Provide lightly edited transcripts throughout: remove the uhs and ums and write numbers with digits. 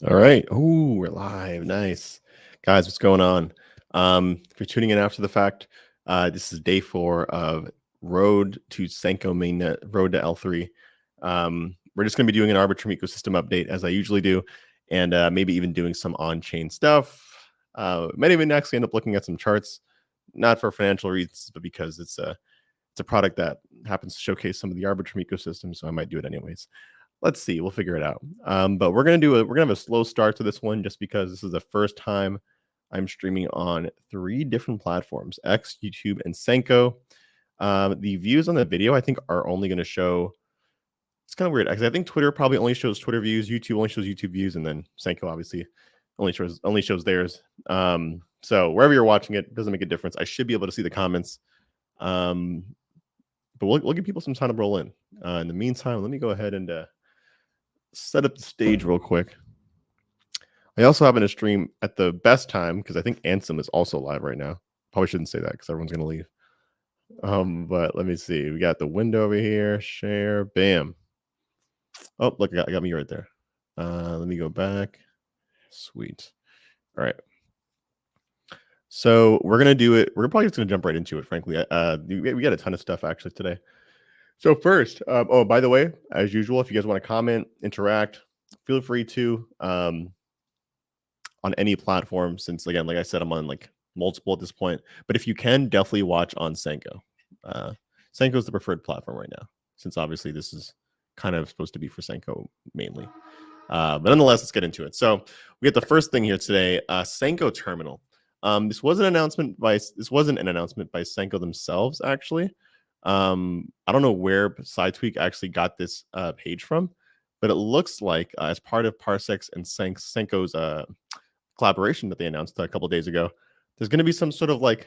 All right. Ooh, we're live. Nice. Guys, what's going on? If you're tuning in after the fact, this is day 4 of Road to Sanko mainnet, Road to L3. We're just going to be doing an Arbitrum ecosystem update as I usually do, and maybe even doing some on-chain stuff. Might even actually end up looking at some charts, not for financial reasons, but because it's a product that happens to showcase some of the Arbitrum ecosystem, so I might do it anyways. Let's see, we'll figure it out. But we're gonna have a slow start to this one just because this is the first time I'm streaming on 3 different platforms: X, YouTube, and Sanko. The views on the video I think are only going to show. It's kind of weird because I think Twitter probably only shows Twitter views, YouTube only shows YouTube views, and then Sanko obviously only shows theirs. So wherever you're watching it, doesn't make a difference. I should be able to see the comments. But we'll give people some time to roll in. In the meantime, let me go ahead and set up the stage real quick. I also happen to stream at the best time because I think Ansem is also live right now. Probably shouldn't say that because everyone's gonna leave. But let me see. We got the window over here. Share. Bam. Oh, look, I got me right there. Let me go back. Sweet. All right. So we're gonna do it. We're probably just gonna jump right into it. Frankly, we got a ton of stuff actually today. So first, oh, by the way, as usual, if you guys want to comment, interact, feel free to on any platform. Since again, like I said, I'm on like multiple at this point. But if you can, definitely watch on Sanko. Sanko is the preferred platform right now, since obviously this is kind of supposed to be for Sanko mainly. But nonetheless, let's get into it. So we get the first thing here today: Sanko Terminal. This wasn't an announcement by Sanko themselves, actually. I don't know where SideTweak actually got this page from, but it looks like as part of Parsecs and Sanko's collaboration that they announced a couple days ago, there's going to be some sort of like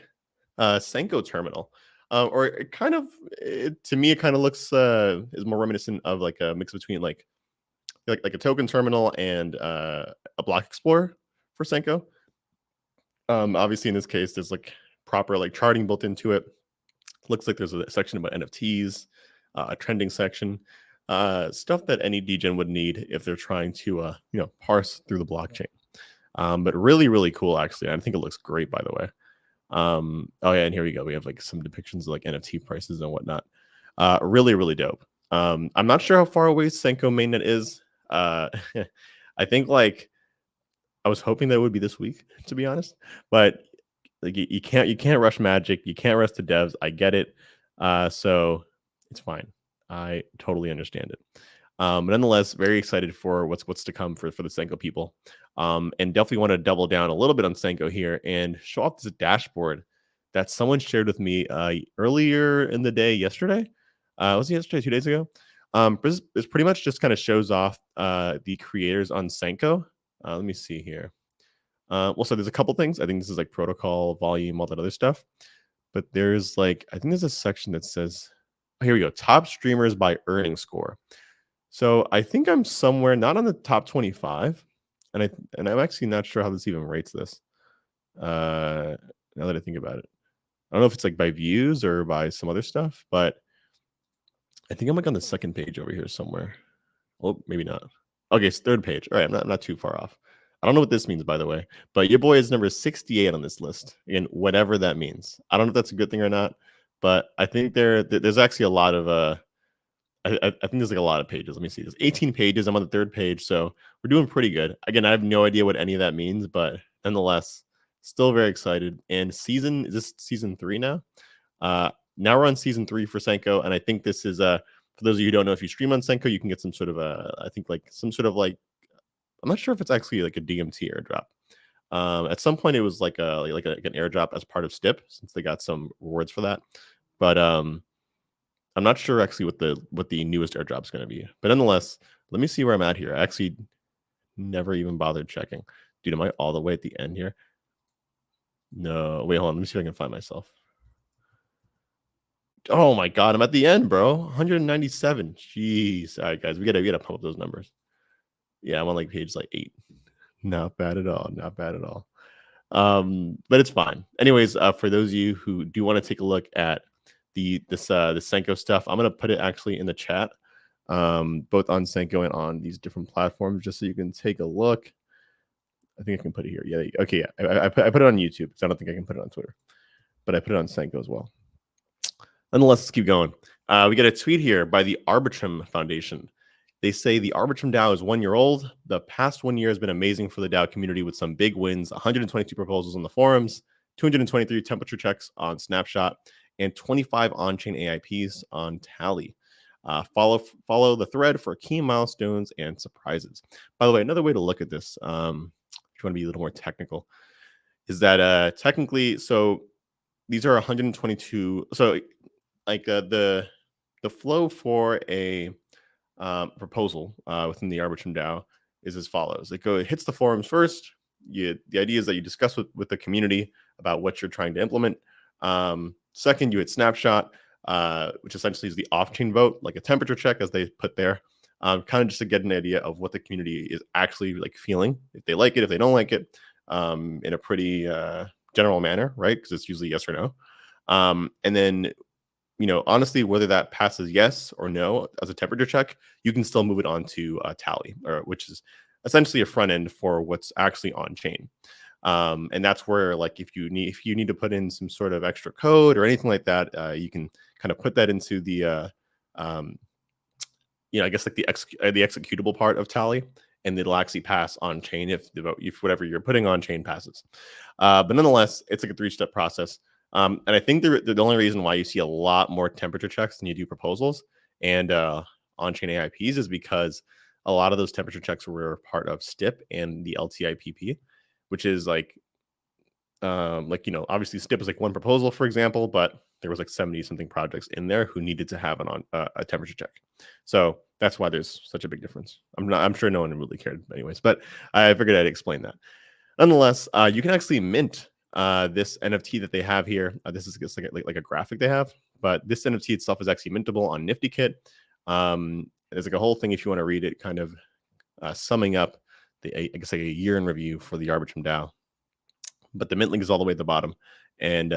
Sanko terminal. Or it kind of, to me, it kind of looks is more reminiscent of like a mix between like a token terminal and a block explorer for Sanko. Obviously, in this case, there's like proper like charting built into it. Looks like there's a section about NFTs, a trending section, stuff that any degen would need if they're trying to parse through the blockchain. But really, really cool, actually. I think it looks great, by the way. Oh yeah, and here we go. We have like some depictions of like NFT prices and whatnot. Really, really dope. I'm not sure how far away Sanko mainnet is. I think like I was hoping that it would be this week, to be honest. But like you can't rush magic. You can't rush the devs. I get it. So it's fine. I totally understand it. But nonetheless, very excited for what's to come for the Sanko people. And definitely want to double down a little bit on Sanko here and show off this dashboard that someone shared with me earlier in the day yesterday. Was it yesterday, 2 days ago? This pretty much just kind of shows off the creators on Sanko. Let me see here. Well, so there's a couple things. I think this is like protocol, volume, all that other stuff. But there's like, I think there's a section that says, oh, here we go, top streamers by earning score. So I think I'm somewhere not on the top 25, and I'm actually not sure how this even rates this. Now that I think about it, I don't know if it's like by views or by some other stuff, but I think I'm like on the second page over here somewhere. Well, maybe not. Okay, it's third page. All right, I'm not too far off. I don't know what this means, by the way, but your boy is number 68 on this list, and whatever that means. I don't know if that's a good thing or not, but I think there's actually a lot of I think there's like a lot of pages. Let me see. There's 18 pages. I'm on the third page, so we're doing pretty good. Again, I have no idea what any of that means, but nonetheless, still very excited. And is this season 3 now? Now we're on season 3 for Sanko, and I think this is for those of you who don't know, if you stream on Sanko, you can get some sort of I think like some sort of like, I'm not sure if it's actually like a DMT airdrop. At some point, it was like an airdrop as part of STIP, since they got some rewards for that. But I'm not sure actually what the newest airdrop is going to be. But nonetheless, let me see where I'm at here. I actually never even bothered checking. Dude, am I all the way at the end here? No, wait, hold on. Let me see if I can find myself. Oh my god, I'm at the end, bro. 197. Jeez. All right, guys, we gotta pump up those numbers. Yeah, I'm on like page like 8. Not bad at all. Not bad at all. But it's fine. Anyways, for those of you who do want to take a look at the Sanko stuff, I'm gonna put it actually in the chat, both on Sanko and on these different platforms, just so you can take a look. I think I can put it here. Yeah. Okay. Yeah. I put it on YouTube because I don't think I can put it on Twitter, but I put it on Sanko as well. Nonetheless, let's keep going. We get a tweet here by the Arbitrum Foundation. They say the Arbitrum DAO is 1 year old. The past 1 year has been amazing for the DAO community with some big wins, 122 proposals on the forums, 223 temperature checks on Snapshot, and 25 on-chain AIPs on Tally. Follow the thread for key milestones and surprises. By the way, another way to look at this, if you want to be a little more technical, is that technically, so these are 122. So like the flow for a proposal within the Arbitrum DAO is as follows. It hits the forums first. The idea is that you discuss with the community about what you're trying to implement. Second, you hit Snapshot, which essentially is the off-chain vote, like a temperature check, as they put there, kind of just to get an idea of what the community is actually like feeling, if they like it, if they don't like it, in a pretty general manner, right? Because it's usually yes or no. And then, honestly, whether that passes yes or no as a temperature check, you can still move it on to Tally, which is essentially a front end for what's actually on chain. And that's where, like, if you need to put in some sort of extra code or anything like that, you can kind of put that into the I guess like the executable part of Tally, and it'll actually pass on chain if whatever you're putting on chain passes. But nonetheless, it's like a 3-step process. And I think the only reason why you see a lot more temperature checks than you do proposals and on-chain AIPs is because a lot of those temperature checks were part of STIP and the LTIPP, which is obviously STIP is like one proposal, for example, but there was like 70 something projects in there who needed to have a temperature check. So that's why there's such a big difference. I'm sure no one really cared anyways, but I figured I'd explain that. Nonetheless, you can actually mint this NFT that they have here. This is just like a graphic they have, but this NFT itself is actually mintable on NiftyKit. There's like a whole thing if you want to read it, kind of summing up I guess like a year in review for the Arbitrum DAO. But the mint link is all the way at the bottom, and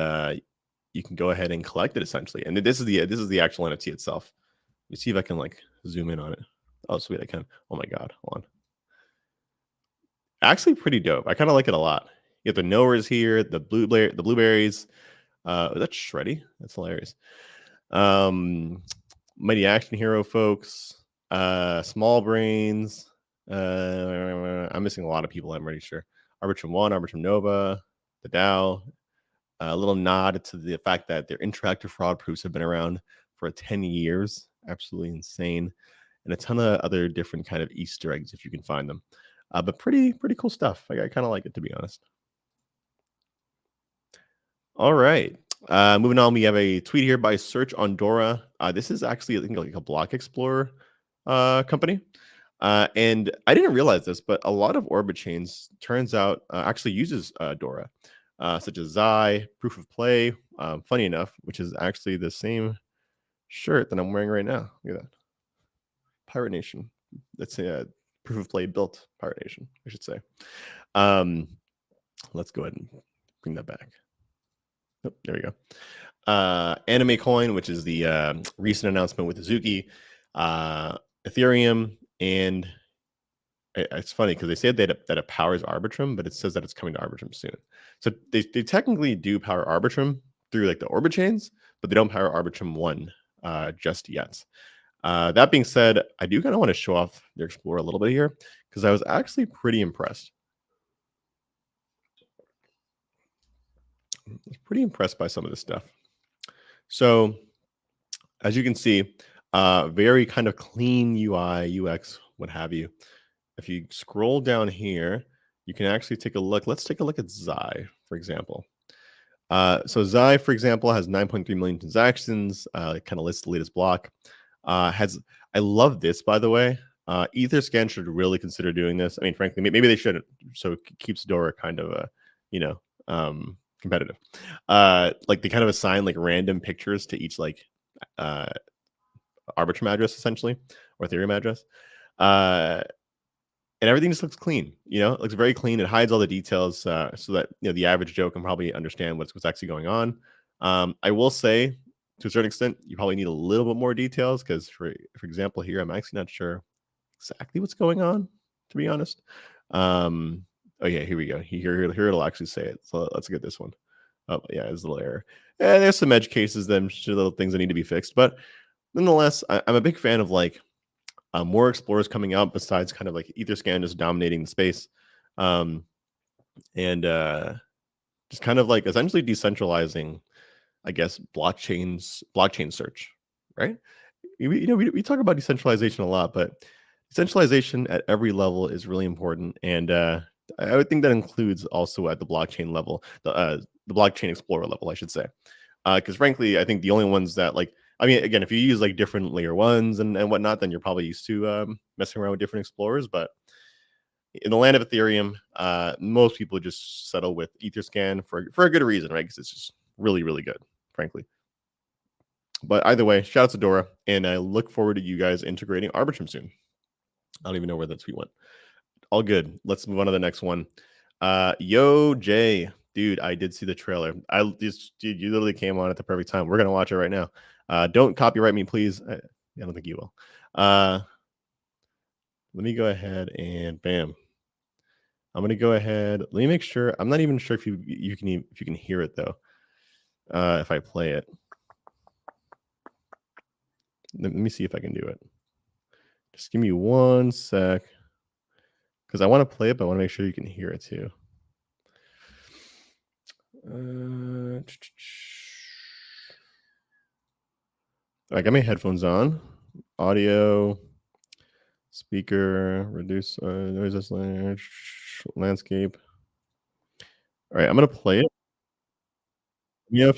you can go ahead and collect it essentially. And this is the actual NFT itself. Let me see if I can like zoom in on it. Oh, sweet, I can. Oh my god, hold on. Actually, pretty dope. I kind of like it a lot. You have the knowers here, the blueberries. That's shreddy. That's hilarious. Mighty Action Hero folks. Small Brains. I'm missing a lot of people. I'm pretty sure. Arbitrum 1, Arbitrum Nova, the DAO. A little nod to the fact that their interactive fraud proofs have been around for 10 years. Absolutely insane. And a ton of other different kind of Easter eggs if you can find them. But pretty cool stuff. I kind of like it, to be honest. All right. Moving on, we have a tweet here by Search on Dora. This is actually, I think, like a block explorer company. And I didn't realize this, but a lot of Orbit chains, turns out, actually uses Dora, such as Zai, Proof of Play, funny enough, which is actually the same shirt that I'm wearing right now. Look at that. Pirate Nation. That's a Proof of Play built Pirate Nation, I should say. Let's go ahead and bring that back. Oh, there we go. Anime Coin, which is the recent announcement with Azuki, Ethereum, and it's funny because they said that it powers Arbitrum, but it says that it's coming to Arbitrum soon. So they technically do power Arbitrum through like the Orbit chains, but they don't power Arbitrum 1 just yet. That being said, I do kind of want to show off their Explorer a little bit here because I was actually pretty impressed. I was pretty impressed by some of this stuff. So as you can see, very kind of clean UI, UX, what have you. If you scroll down here, you can actually take a look. Let's take a look at Zai, for example. So Zai, for example, has 9.3 million transactions. It kind of lists the latest block. I love this, by the way. Etherscan should really consider doing this. I mean, frankly, maybe they shouldn't. So it keeps Dora kind of, competitive. Like they kind of assign like random pictures to each like Arbitrum address essentially, or Ethereum address. And everything just looks clean, it looks very clean. It hides all the details so that the average Joe can probably understand what's actually going on. I will say, to a certain extent, you probably need a little bit more details because, for example, here I'm actually not sure exactly what's going on, to be honest. Oh yeah, here we go. Here it'll actually say it. So let's get this one. Oh yeah, there's a little error. And there's some edge cases, then little things that need to be fixed. But nonetheless, I'm a big fan of like more explorers coming out besides kind of like Etherscan just dominating the space, and just kind of like essentially decentralizing, I guess, blockchain search, right? We talk about decentralization a lot, but decentralization at every level is really important, and I would think that includes also at the blockchain level, the blockchain explorer level, I should say, because frankly, I think the only ones that like, I mean, again, if you use like different layer ones and whatnot, then you're probably used to messing around with different explorers. But in the land of Ethereum, most people just settle with Etherscan for a good reason, right? Because it's just really, really good, frankly. But either way, shout out to Dora, and I look forward to you guys integrating Arbitrum soon. I don't even know where that tweet went. All good. Let's move on to the next one. Yo, Jay, dude, I did see the trailer. Dude, you literally came on at the perfect time. We're gonna watch it right now. Don't copyright me, please. I don't think you will. Let me go ahead and bam. I'm gonna go ahead. Let me make sure. I'm not even sure if you can hear it though. If I play it, let me see if I can do it. Just give me 1 sec, because I want to play it, but I want to make sure you can hear it too. I got my headphones on. Audio, speaker, reduce noise landscape. All right, I'm gonna play it. Yeah.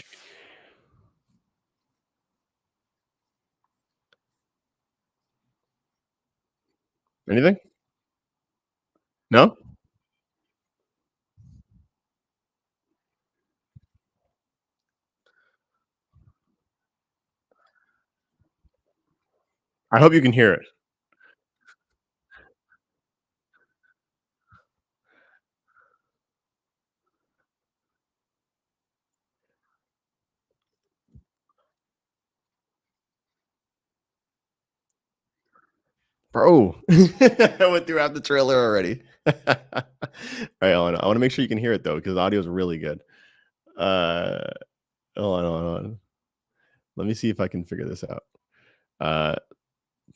Anything? No? I hope you can hear it. Bro, I went throughout the trailer already. All right, hold on. I want to make sure you can hear it though, because the audio is really good. Uh, hold on. Let me see if I can figure this out.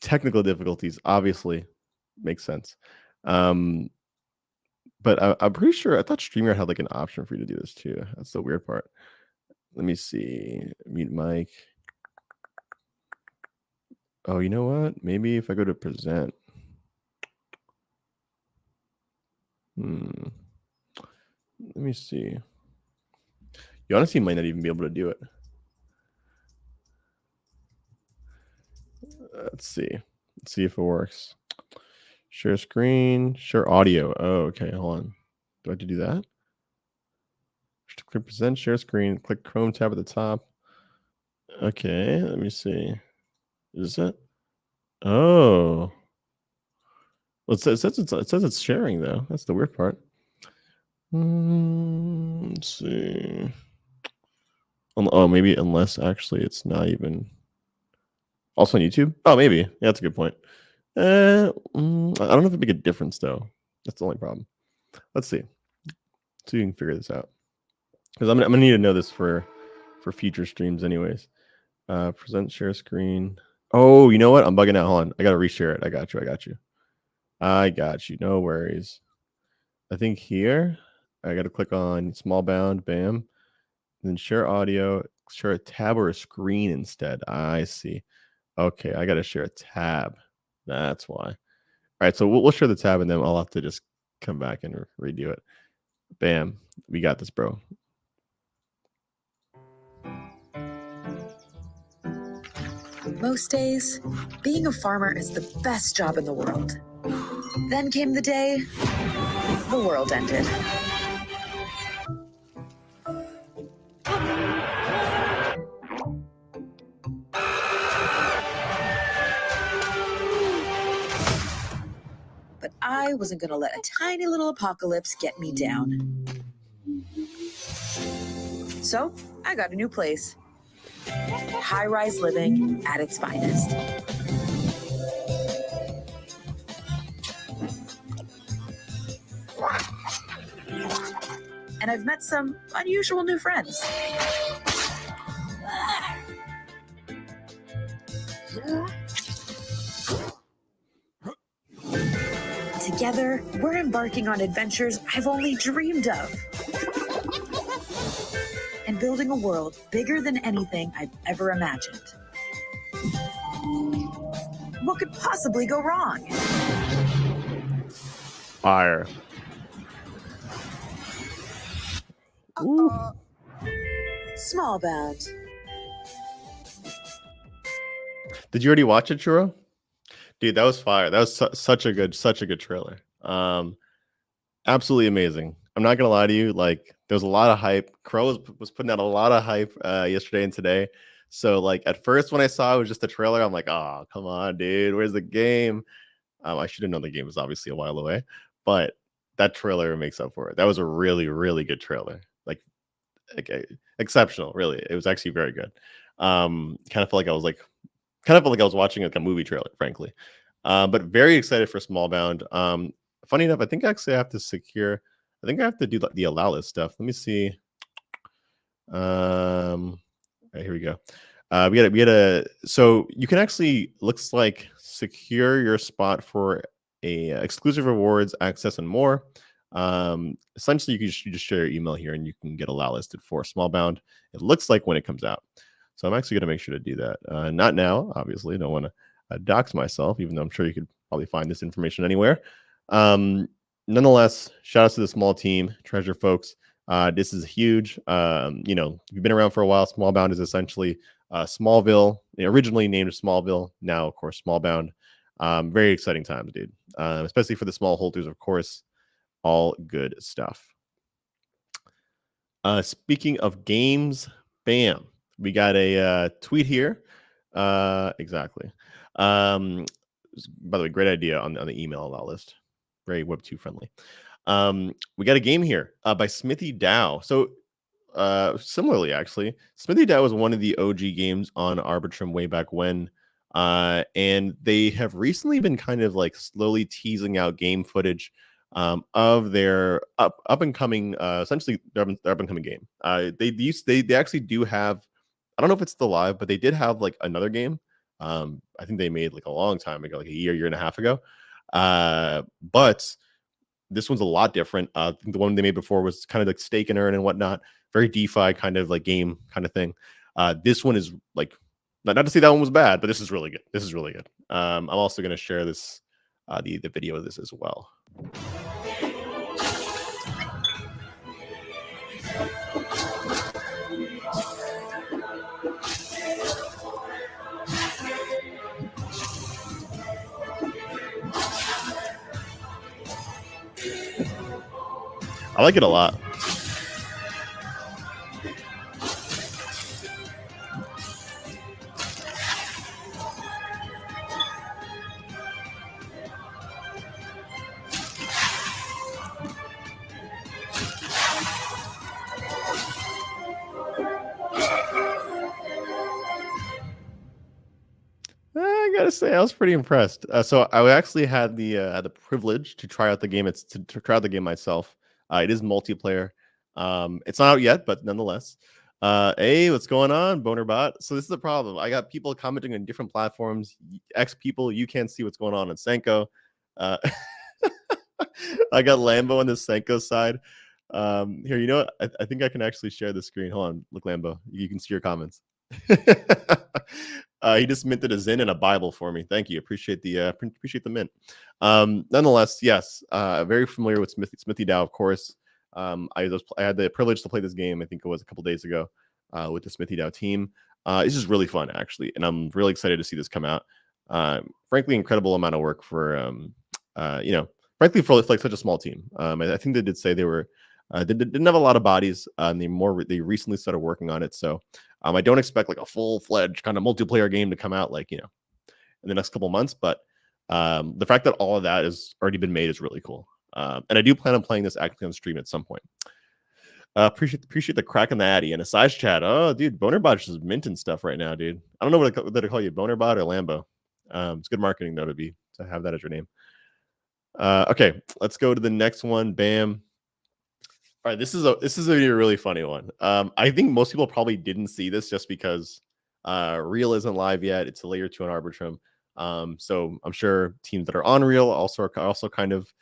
Technical difficulties obviously makes sense. But I'm pretty sure I thought StreamYard had like an option for you to do this too. That's the weird part. Let me see. Mute mic. Oh, you know what? Maybe if I go to present. Let me see. You honestly might not even be able to do it. Let's see. Let's see if it works. Share screen, share audio. Oh, okay. Hold on. Do I have to do that? Click present, share screen, click Chrome tab at the top. Okay, let me see. Is it? Oh. Well, it says it's sharing though. That's the weird part. Let's see. Oh, maybe unless actually it's not even also on YouTube. Oh, maybe. Yeah, that's a good point. I don't know if it'd make a difference though. That's the only problem. Let's see. So you can figure this out, because I'm gonna need to know this for future streams, anyways. Present share screen. Oh, you know what? I'm bugging out. Hold on. I gotta reshare it. I got you. No worries. I think here I gotta click on small bound. Bam. Then share audio. Share a tab or a screen instead. I see. Okay, I gotta share a tab. That's why. All right, so we'll share the tab, and then I'll have to just come back and redo it. Bam. We got this, bro. Most days, being a farmer is the best job in the world. Then came the day the world ended. But I wasn't going to let a tiny little apocalypse get me down. So I got a new place. High-rise living at its finest. and I've met some unusual new friends. Together, we're embarking on adventures I've only dreamed of. And building a world bigger than anything I've ever imagined. What could possibly go wrong? Fire. Ooh. Smallbound. Did you already watch it, Churro? Dude, that was fire. That was such a good trailer. Absolutely amazing. I'm not gonna lie to you. Like, there was a lot of hype. Crow was putting out a lot of hype yesterday and today. So, like, at first when I saw it was just a trailer, I'm like, oh, come on, dude. Where's the game? I should have known the game was obviously a while away, but that trailer makes up for it. That was a really, really good trailer. Like exceptional, really. It was actually very good. Kind of felt like I was watching like a movie trailer, frankly. But very excited for Smallbound. Funny enough, I think actually I have to secure. I think I have to do the allow list stuff. Let me see. Right, here we go. We got a. So you can actually, looks like, secure your spot for a exclusive rewards, access, and more. Essentially, you just share your email here, and you can get allow listed for Smallbound. It looks like when it comes out. So I'm actually going to make sure to do that. Not now, obviously. Don't want to dox myself, even though I'm sure you could probably find this information anywhere. Nonetheless, shout out to the small team, Treasure folks. This is huge. You've been around for a while. Smallbound is essentially Smallville, originally named Smallville. Now, of course, Smallbound. Very exciting times, dude. Especially for the small holders, of course. All good stuff. Speaking of games, bam. We got a tweet here. Exactly. By the way, great idea on the email allow list. Very Web2 friendly. We got a game here by Smithy Dow. So similarly, actually, Smithy Dow was one of the OG games on Arbitrum way back when. And they have recently been kind of like slowly teasing out game footage of their up and coming, essentially their up and coming game. They actually do have, I don't know if it's still live, but they did have like another game. I think they made like a long time ago, like a year and a half ago. But this one's a lot different. I think the one they made before was kind of like stake and earn and whatnot, very DeFi kind of like game kind of thing. This one is like, not to say that one was bad, but this is really good. This is really good. I'm also going to share this, the video of this as well. I like it a lot. I gotta say, I was pretty impressed. So I actually had the privilege to try out the game. To try out the game myself. It is multiplayer. It's not out yet, but nonetheless. Hey, what's going on, Bonerbot? So this is the problem. I got people commenting on different platforms. X people, you can't see what's going on Sanko. I got Lambo on the Sanko side. Here, you know what? I think I can actually share the screen. Hold on, look, Lambo. You can see your comments. He just minted a Zen and a Bible for me. Thank you. Appreciate the mint. Nonetheless, yes, very familiar with Smithy Dow, of course. I had the privilege to play this game. I think it was a couple days ago with the Smithy Dow team. This is really fun, actually, and I'm really excited to see this come out. Frankly, incredible amount of work for frankly for like such a small team. I think they did say they were they didn't have a lot of bodies. They recently started working on it, so I don't expect like a full-fledged kind of multiplayer game to come out like in the next couple months. But the fact that all of that has already been made is really cool. And I do plan on playing this actually on stream at some point. Appreciate the crack in the addy and a size chat. Oh, dude, Bonerbot is minting stuff right now, dude. I don't know what to call you, Bonerbot or Lambo. It's good marketing though to have that as your name. Okay, let's go to the next one. Bam. All right, this is a really funny one. I think most people probably didn't see this just because Real isn't live yet. It's a layer 2 on Arbitrum. So I'm sure teams that are on Real also are kind of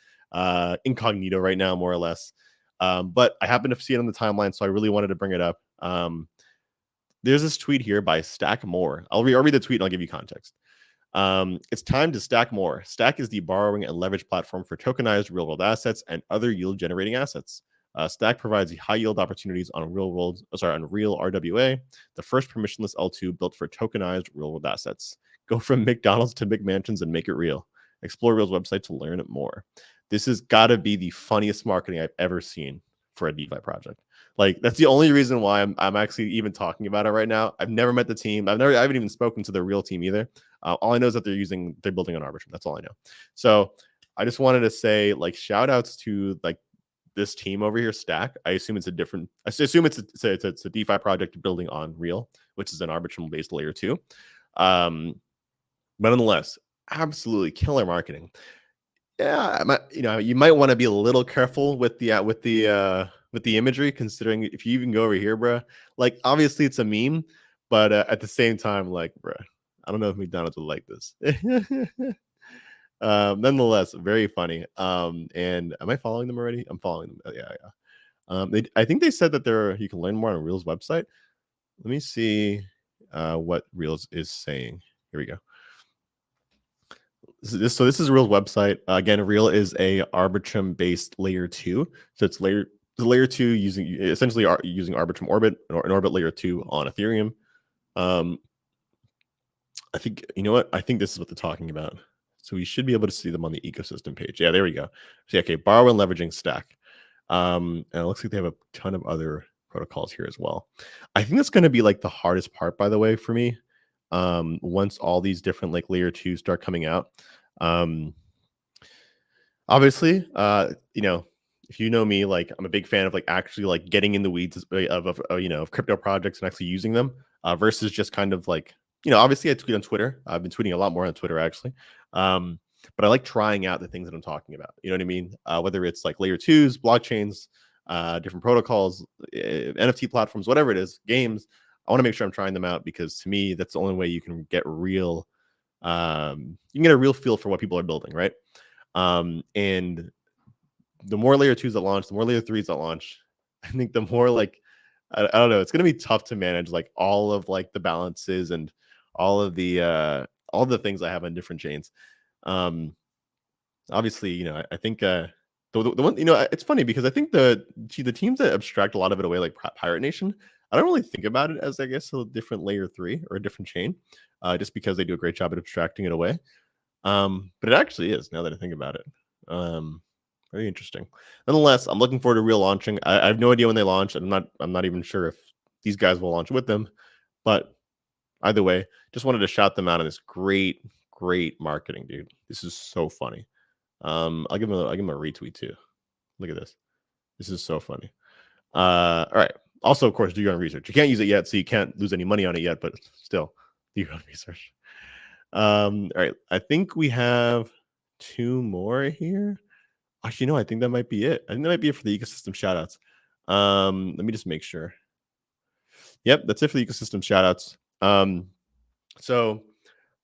incognito right now, more or less. But I happened to see it on the timeline, so I really wanted to bring it up. There's this tweet here by Stack More. I'll read the tweet and I'll give you context. It's time to stack more. Stack is the borrowing and leverage platform for tokenized real-world assets and other yield-generating assets. Stack provides high yield opportunities on real RWA, the first permissionless L2 built for tokenized real-world assets. Go from McDonald's to McMansions and make it real. Explore Real's website to learn more. This has got to be the funniest marketing I've ever seen for a DeFi project. Like, that's the only reason why I'm actually even talking about it right now. I've never met the team. I haven't even spoken to the Real team either. All I know is that they're building on Arbitrum. That's all I know. So I just wanted to say, like, shout outs to like this team over here, Stack. I assume it's a DeFi project building on Real, which is an Arbitrum based layer 2. But nonetheless, absolutely killer marketing. Yeah, you might want to be a little careful with the imagery, considering if you even go over here, bro. Like, obviously it's a meme, but at the same time, like, bro, I don't know if McDonald's would like this. Nonetheless, very funny. And am I following them already? I'm following them. Yeah. I think they said that you can learn more on Reel's website. Let me see what Reels is saying. Here we go. This is Real's website. Again, Real is a Arbitrum based layer 2. So it's layer 2 using Arbitrum Orbit or an Orbit layer 2 on Ethereum. I think, you know what? I think this is what they're talking about. So we should be able to see them on the ecosystem page. Yeah, there we go. So, okay, borrow and leveraging Stack. And it looks like they have a ton of other protocols here as well. I think that's going to be like the hardest part, by the way, for me. Once all these different like layer 2s start coming out. Obviously, if you know me, like, I'm a big fan of like actually like getting in the weeds of crypto projects and actually using them versus just kind of like, obviously I tweet on Twitter. I've been tweeting a lot more on Twitter actually. But I like trying out the things that I'm talking about. You know what I mean? Whether it's like layer 2s, blockchains, different protocols, NFT platforms, whatever it is, games. I want to make sure I'm trying them out because to me, that's the only way you can get real. You can get a real feel for what people are building, right? And the more layer 2s that launch, the more layer 3s that launch, I think the more like I don't know, it's gonna be tough to manage like all of like the balances and all the things I have on different chains. Obviously, I think the one, it's funny because I think the teams that abstract a lot of it away, like Pirate Nation, I don't really think about it as, I guess, a different layer 3 or a different chain, just because they do a great job at abstracting it away. But it actually is, now that I think about it. Very interesting. Nonetheless, I'm looking forward to Real launching. I have no idea when they launch. I'm not even sure if these guys will launch with them. But either way, just wanted to shout them out on this great marketing, dude. This is so funny. I'll give him a retweet too. Look at this. This is so funny. All right. Also, of course, do your own research. You can't use it yet, so you can't lose any money on it yet, but still, do your own research. All right. I think we have 2 more here. Actually, no, I think that might be it. I think that might be it for the ecosystem shoutouts. Let me just make sure. Yep, that's it for the ecosystem shoutouts. So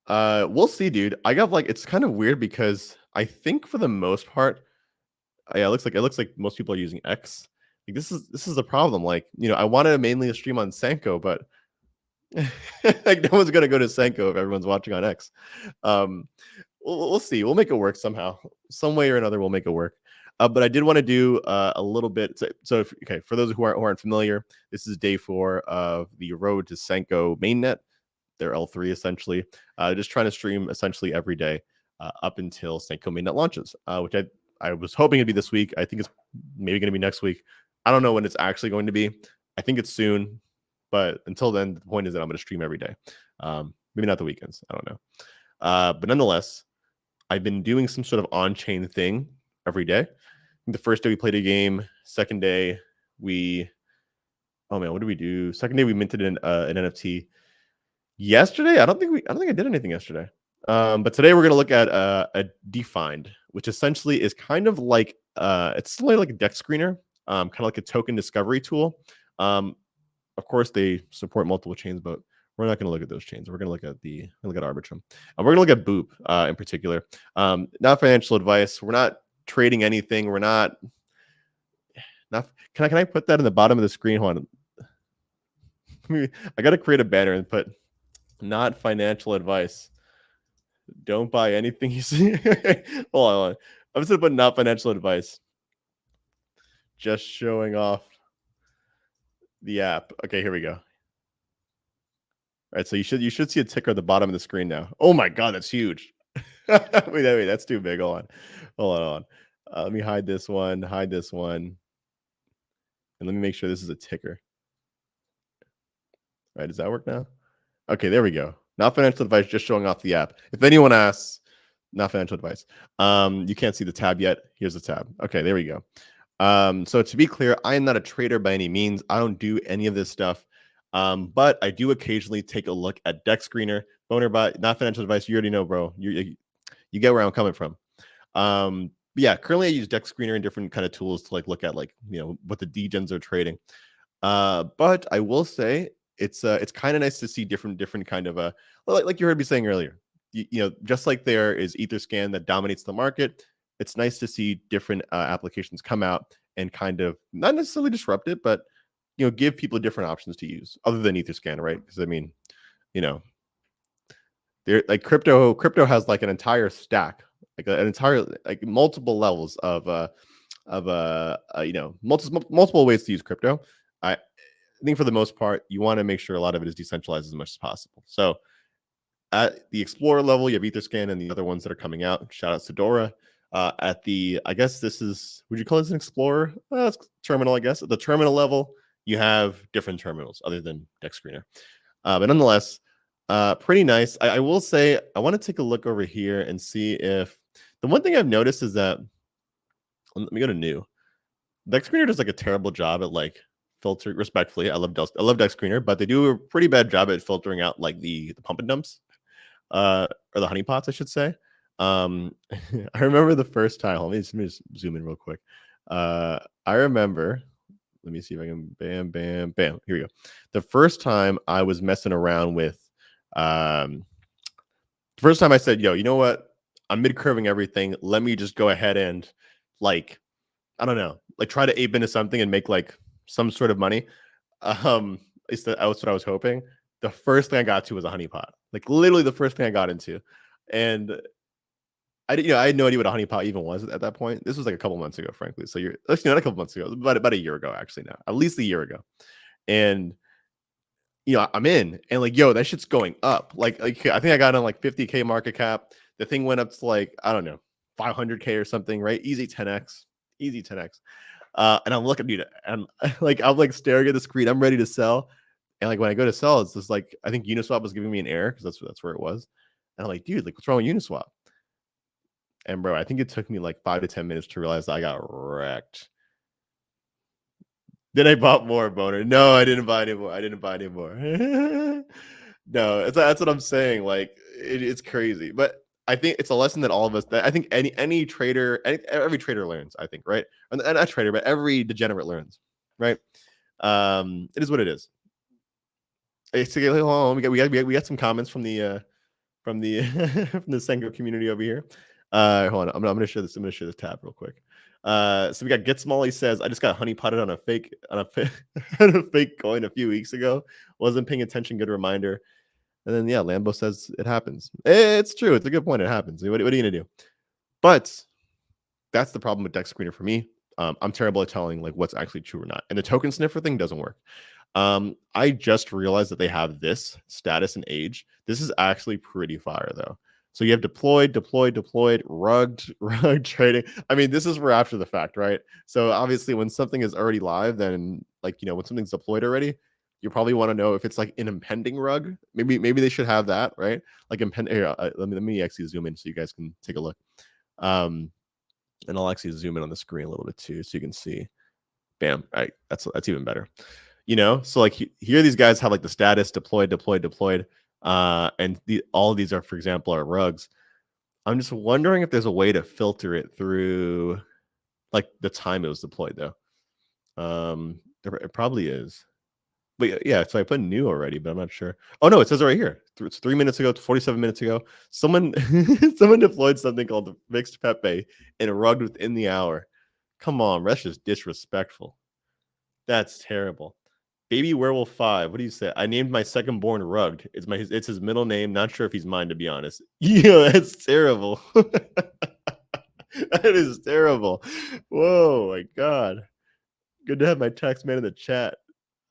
we'll see, dude. I got like, it's kind of weird because I think for the most part, yeah, it looks like most people are using X. Like, this is the problem. Like, I wanted to mainly stream on Sanko, but like no one's gonna go to Sanko if everyone's watching on X. We'll see. We'll make it work somehow, some way or another. We'll make it work. But I did want to do a little bit. So for those who aren't familiar, this is day 4 of the road to Sanko mainnet. They're L3 essentially. Just trying to stream essentially every day up until Sanko mainnet launches, which I was hoping it'd be this week. I think it's maybe going to be next week. I don't know when it's actually going to be. I think it's soon, but until then, the point is that I'm going to stream every day. Maybe not the weekends. I don't know. But nonetheless, I've been doing some sort of on-chain thing every day. The first day we played a game. Second day what did we do? Second day we minted an NFT. Yesterday, I don't think I did anything yesterday. But today we're going to look at a defined, which essentially is kind of like it's like a deck screener. kind of like a token discovery tool. Of course, they support multiple chains, but we're not going to look at those chains. We're going to look at Arbitrum, and we're going to look at Boop in particular. Not financial advice. We're not trading anything. We're not. Can I put that in the bottom of the screen? Hold on. I got to create a banner and put not financial advice. Don't buy anything you see. Hold on. I'm just going to put not financial advice. Just showing off the app. Okay, here we go. All right, so you should see a ticker at the bottom of the screen now. Oh my god, that's huge. wait, that's too big. Hold on. Let me hide this one, and let me make sure this is a ticker. All right, does that work now? Okay, there we go. Not financial advice, just showing off the app. If anyone asks, not financial advice. You can't see the tab yet. Here's the tab. Okay, there we go. So to be clear, I am not a trader by any means. I don't do any of this stuff. But I do occasionally take a look at Dex Screener. Boner bot, not financial advice. You already know, bro. You get where I'm coming from. But yeah, currently I use Dex Screener and different kind of tools to look at what the degens are trading. But I will say it's kind of nice to see different kind of like you heard me saying earlier. Just like there is Etherscan that dominates the market, it's nice to see different applications come out and kind of not necessarily disrupt it, but give people different options to use other than Etherscan, right? Because I mean, they're like crypto has like an entire stack, like an entire multiple levels of multiple ways to use crypto. I think for the most part, you want to make sure a lot of it is decentralized as much as possible. So at the Explorer level, you have Etherscan and the other ones that are coming out. Shout out to Dora. At the, I guess this is, would you call this an Explorer? Well, it's terminal, I guess. At the terminal level, you have different terminals other than Dex Screener. But nonetheless, pretty nice. I will say, I want to take a look over here and see if, the one thing I've noticed is that, let me go to new. Dex Screener does like a terrible job at filtering, respectfully. I love Dex Screener, but they do a pretty bad job at filtering out like the pump and dumps, or the honeypots, I should say. I remember the first time. Let me just zoom in real quick. I remember. Let me see if I can. Bam. Here we go. The first time I was messing around with, the first time I said, "Yo, you know what? I'm mid curving everything. Let me just go ahead and I don't know, try to ape into something and make some sort of money." That's what I was hoping. The first thing I got to was a honeypot. Literally the first thing I got into, and I had no idea what a honeypot even was at that point. This was a couple months ago, frankly. So not a couple months ago, but about a year ago, actually now, at least a year ago. And I'm in, and that shit's going up. I think I got on 50K market cap. The thing went up to I don't know, 500K or something, right? Easy 10x. And I'm looking, dude, and I'm staring at the screen. I'm ready to sell. And when I go to sell, it's just I think Uniswap was giving me an error because that's where it was. And I'm like, dude, what's wrong with Uniswap? And bro, I think it took me 5 to 10 minutes to realize that I got wrecked. Then I bought more, Boner. No, I didn't buy any more. No, that's what I'm saying. It's crazy. But I think it's a lesson that all of us, that I think any trader, every trader learns, I think, right? And not trader, but every degenerate learns, right? It is what it is. Hold on, we got some comments from the from the Sanko community over here. Hold on, I'm gonna share this. I'm gonna share this tab real quick. So we got Get Smalley says, I just got honeypotted on a fake on a fake coin a few weeks ago. Wasn't paying attention. Good reminder. And then yeah, Lambo says it happens. It's true. It's a good point. It happens. What are you gonna do? But that's the problem with Dex Screener for me. I'm terrible at telling what's actually true or not. And the token sniffer thing doesn't work. I just realized that they have this status and age. This is actually pretty fire though. So you have deployed, rugged trading. I mean, this is for after the fact, right? So obviously when something is already live, then when something's deployed already, you probably want to know if it's an impending rug. Maybe they should have that, right? Here, let me actually zoom in so you guys can take a look. And I'll actually zoom in on the screen a little bit too, so you can see. Bam! All right, that's even better. So here these guys have the status deployed, and all of these are, for example, are rugs. I'm just wondering if there's a way to filter it through the time it was deployed though. It probably is. But yeah, so I put new already, but I'm not sure. Oh no, it says it right here. It's 3 minutes ago, 47 minutes ago. Someone someone deployed something called the mixed Pepe and rugged within the hour. Come on, that's just disrespectful. That's terrible. Baby Werewolf 5. What do you say? I named my second born Rugged. It's his middle name. Not sure if he's mine, to be honest. Yeah, that's terrible. That is terrible. Whoa, my God. Good to have my tax man in the chat.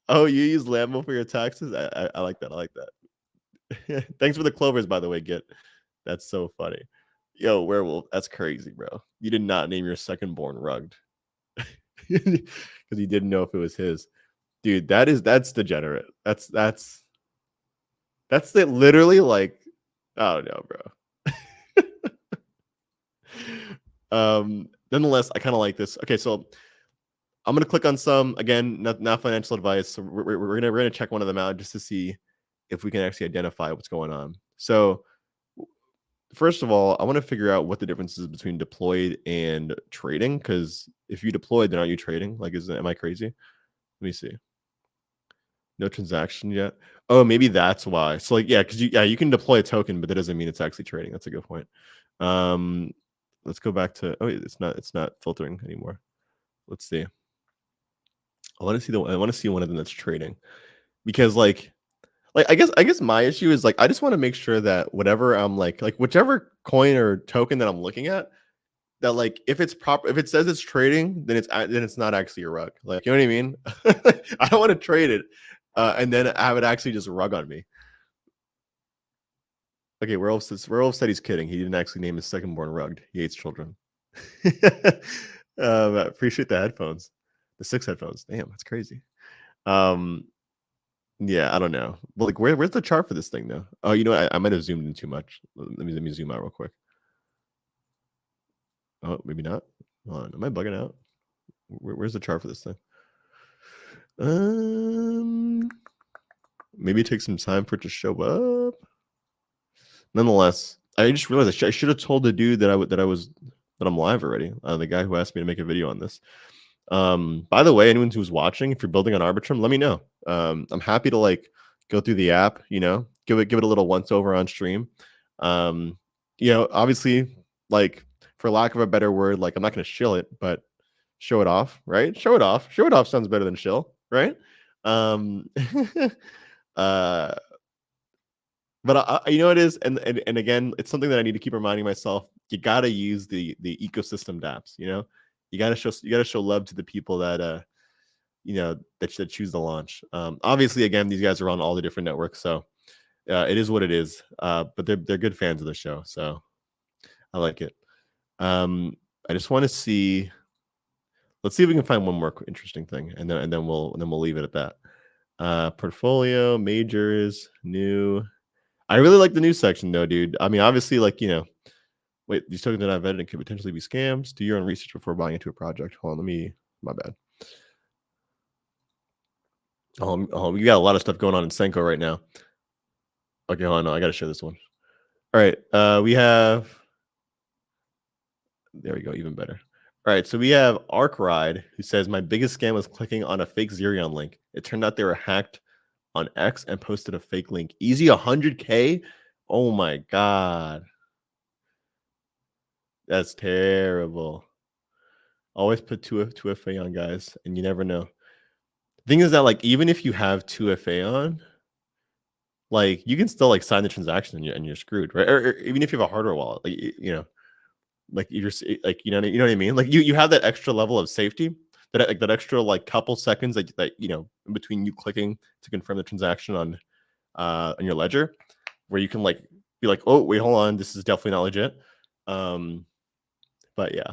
Oh, you use Lambo for your taxes? I like that. I like that. Thanks for the clovers, by the way, Git. That's so funny. Yo, Werewolf, that's crazy, bro. You did not name your second born Rugged. Because he didn't know if it was his. Dude, that's degenerate. That's literally like, I don't know, bro. Nonetheless, I kind of like this. Okay, so I'm gonna click on some, again, not financial advice. So we're gonna check one of them out just to see if we can actually identify what's going on. So first of all, I want to figure out what the difference is between deployed and trading, because if you deployed, then aren't you trading? Like, am I crazy? Let me see. No transaction yet. Oh, maybe that's why. So like, yeah, because you can deploy a token, but that doesn't mean it's actually trading. That's a good point. Let's go back to, oh, it's not filtering anymore. Let's see. I want to see one of them that's trading, because like I guess my issue is like, I just want to make sure that whatever I'm like whichever coin or token that I'm looking at, that like if it's proper, if it says it's trading, then it's not actually a rug. Like, you know what I mean? I don't want to trade it and then have it actually just rug on me. Okay, Werewolf said he's kidding. He didn't actually name his second born Rugged. He hates children. Appreciate the headphones. The 6 headphones. Damn, that's crazy. Yeah, I don't know. But like, where's the chart for this thing though? Oh, you know what? I might have zoomed in too much. Let me zoom out real quick. Oh, maybe not. Hold on. Am I bugging out? Where's the chart for this thing? Maybe it takes some time for it to show up. Nonetheless, I just realized I should have told the dude that I'm live already. The guy who asked me to make a video on this. By the way, anyone who's watching, if you're building on Arbitrum, let me know. I'm happy to like go through the app, you know, give it a little once over on stream. You know, obviously, like, for lack of a better word, like, I'm not going to shill it, but show it off, right? Show it off sounds better than shill, right? But you know, it is, and again, it's something that I need to keep reminding myself. You gotta use the ecosystem dApps. You know, you gotta show love to the people that you know, that choose the launch. Obviously, again, these guys are on all the different networks, so it is what it is. But they're good fans of the show, so I like it. I just want to see. Let's see if we can find one more interesting thing, and then we'll leave it at that. Portfolio, majors, new. I really like the news section though, dude. I mean, obviously, like, you know, wait, these tokens that I've vetted could potentially be scams. Do your own research before buying into a project. Hold on, my bad. Oh, we got a lot of stuff going on in Sanko right now. Okay, hold on, no, I gotta share this one. All right, we have. There we go, even better. All right, so we have Arc Ride, who says my biggest scam was clicking on a fake Xerion link. It turned out they were hacked on X and posted a fake link. Easy 100K. Oh my God. That's terrible. Always put 2FA on, guys, and you never know. The thing is that, like, even if you have 2FA on, like, you can still like sign the transaction and you're screwed, right? Or even if you have a hardware wallet, like, you know, like you're like, you know what I mean? Like you have that extra level of safety, that extra like couple seconds that you know, in between you clicking to confirm the transaction on your ledger, where you can like be like, oh wait, hold on, this is definitely not legit. But yeah,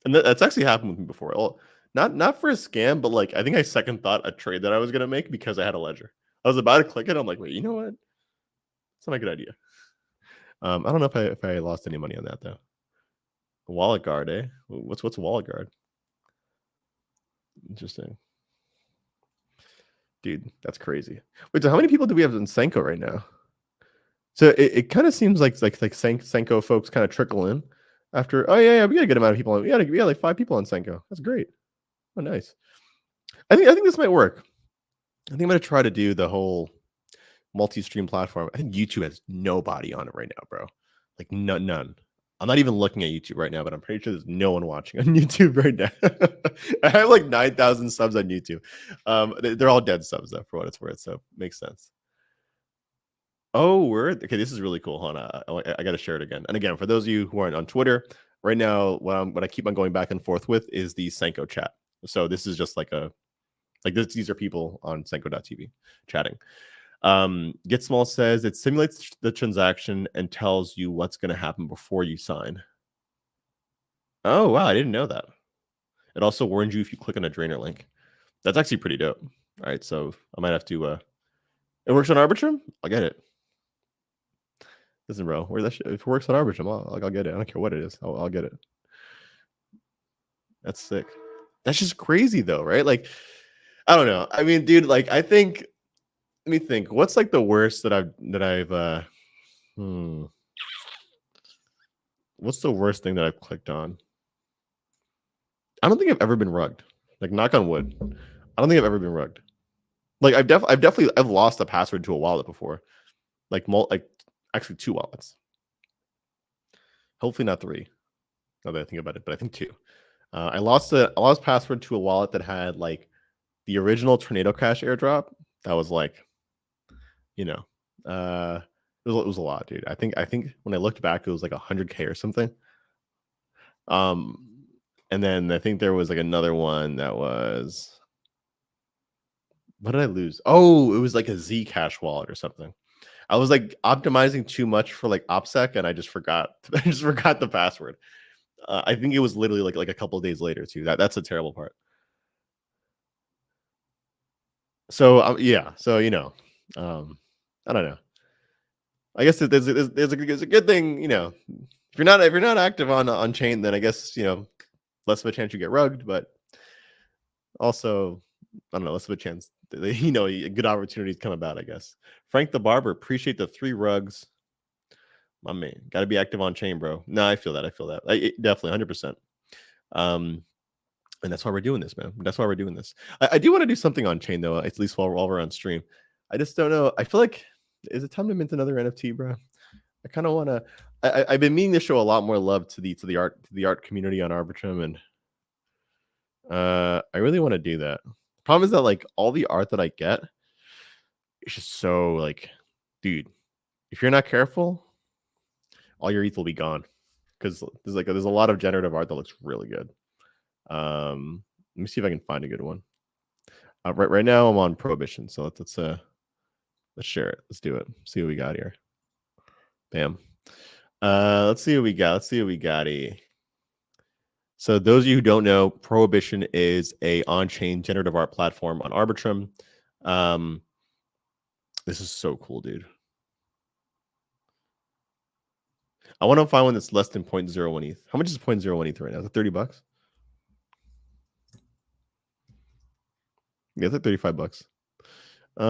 and that's actually happened with me before. Well, not for a scam, but like I think I second thought a trade that I was gonna make because I had a ledger. I was about to click it. I'm like, wait, you know what? It's not a good idea. I don't know if I lost any money on that though. Wallet guard, eh? What's wallet guard? Interesting, dude. That's crazy. Wait, so how many people do we have in Sanko right now? So it kind of seems like Sanko folks kind of trickle in after. Oh yeah, we got a good amount of people. We got like 5 people on Sanko. That's great. Oh, nice. I think this might work. I think I'm gonna try to do the whole multi-stream platform. I think YouTube has nobody on it right now, bro. Like none. I'm not even looking at YouTube right now, but I'm pretty sure there's no one watching on YouTube right now. I have like 9,000 subs on YouTube. They're all dead subs though, for what it's worth. So makes sense. Oh, word. Okay, this is really cool. Hold on, I got to share it again. And again, for those of you who aren't on Twitter right now, what I keep on going back and forth with is the Sanko chat. So this is just like these are people on Sanko.tv chatting. Get Small says it simulates the transaction and tells you what's going to happen before you sign. Oh wow, I didn't know that. It also warns you if you click on a drainer link. That's actually pretty dope. All right, so I might have to. It works on Arbitrum. I'll get it. Listen, bro, if it works on Arbitrum, I'll get it. I don't care what it is. I'll get it. That's sick. That's just crazy though, right? Like, I don't know. I mean, dude, like, I think. Let me think. What's like the worst that I've What's the worst thing that I've clicked on? I don't think I've ever been rugged. Like, knock on wood. I don't think I've ever been rugged. Like, I've definitely lost a password to a wallet before. Like actually 2 wallets. Hopefully not 3. Now that I think about it, but I think 2. I lost password to a wallet that had like the original Tornado Cash airdrop. That was like, it was a lot, dude. I think when I looked back, it was like 100K or something. And then I think there was like another one that was, what did I lose? Oh, it was like a Zcash wallet or something. I was like optimizing too much for like OPSEC, and I just forgot. I just forgot the password. I think it was literally like a couple of days later too. That's a terrible part. So yeah. So I don't know. I guess there's a good thing. If you're not active on chain, then I guess less of a chance you get rugged, but also I don't know, less of a chance a good opportunities come about, I guess. Frank the Barber, appreciate the 3 rugs. My man, got to be active on chain, bro. No, I feel that. Definitely 100%. And that's why we're doing this, man. That's why we're doing this. I do want to do something on chain though, at least while we're on stream. I just don't know. I feel like, is it time to mint another NFT, bro? I kind of want to. I've been meaning to show a lot more love to the art community on Arbitrum, and I really want to do that. The problem is that like all the art that I get, it's just so like, dude, if you're not careful, all your ETH will be gone, because there's a lot of generative art that looks really good. Let me see if I can find a good one. Right now I'm on Prohibition, so let's share it. Let's do it. See what we got here. Bam. Let's see what we got. Here. So those of you who don't know, Prohibition is a on-chain generative art platform on Arbitrum. This is so cool, dude. I want to find one that's less than 0.01 ETH. How much is 0.01 ETH right now? Is it $30? Yeah, it's like $35. I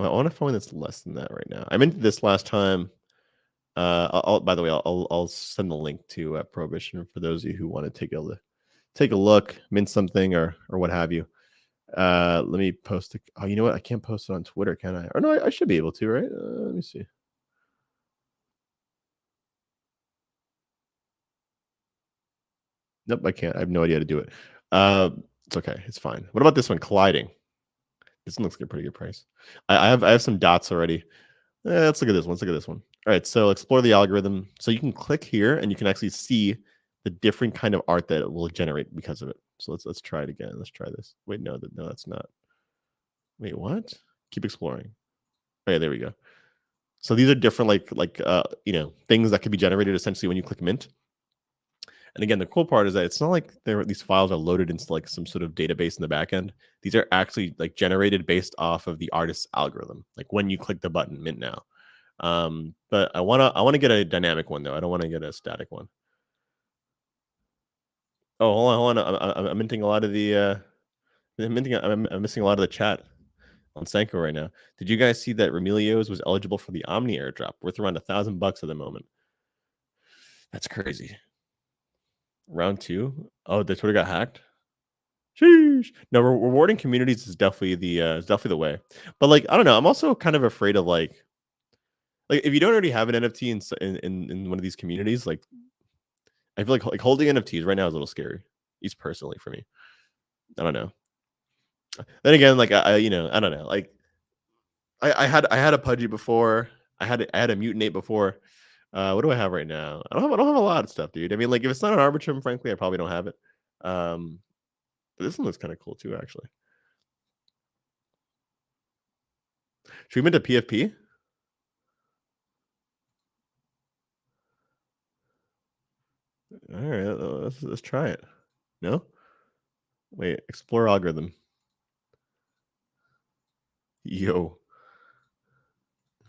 want to find one that's less than that right now. I minted this last time. By the way, I'll send the link to Prohibition for those of you who want to take a look, mint something or what have you. Let me post it. Oh, you know what? I can't post it on Twitter, can I? Or no, I should be able to, right? Let me see. Nope, I can't. I have no idea how to do it. It's okay. It's fine. What about this one? Colliding. This one looks like a pretty good price. I have some dots already. Let's look at this one. All right, so explore the algorithm. So you can click here and you can actually see the different kind of art that it will generate because of it. So let's try it again. Let's try this. Wait, no, that's not. Wait, what? Keep exploring. Okay, there we go. So these are different things that could be generated essentially when you click mint. And again, the cool part is that it's not like these files are loaded into like some sort of database in the back end. These are actually like generated based off of the artist's algorithm. Like when you click the button, mint now. But I wanna get a dynamic one though. I don't want to get a static one. Oh, hold on. I'm minting a lot of the. I'm missing a lot of the chat on Sanko right now. Did you guys see that Remilio's was eligible for the Omni airdrop, worth around $1,000 at the moment? That's crazy. Round 2. Oh, the Twitter got hacked. Sheesh. No, rewarding communities is definitely the way. But like, I don't know. I'm also kind of afraid of like if you don't already have an NFT in one of these communities, like I feel like holding NFTs right now is a little scary. At least personally for me. I don't know. Then again, like I I don't know. Like I had a Pudgy before. I had a Mutant Ape before. What do I have right now? I don't have a lot of stuff, dude. I mean, like if it's not an Arbitrum, frankly, I probably don't have it. But this one looks kind of cool too, actually. Should we move to PFP? All right, let's try it. No? Wait, explore algorithm. Yo.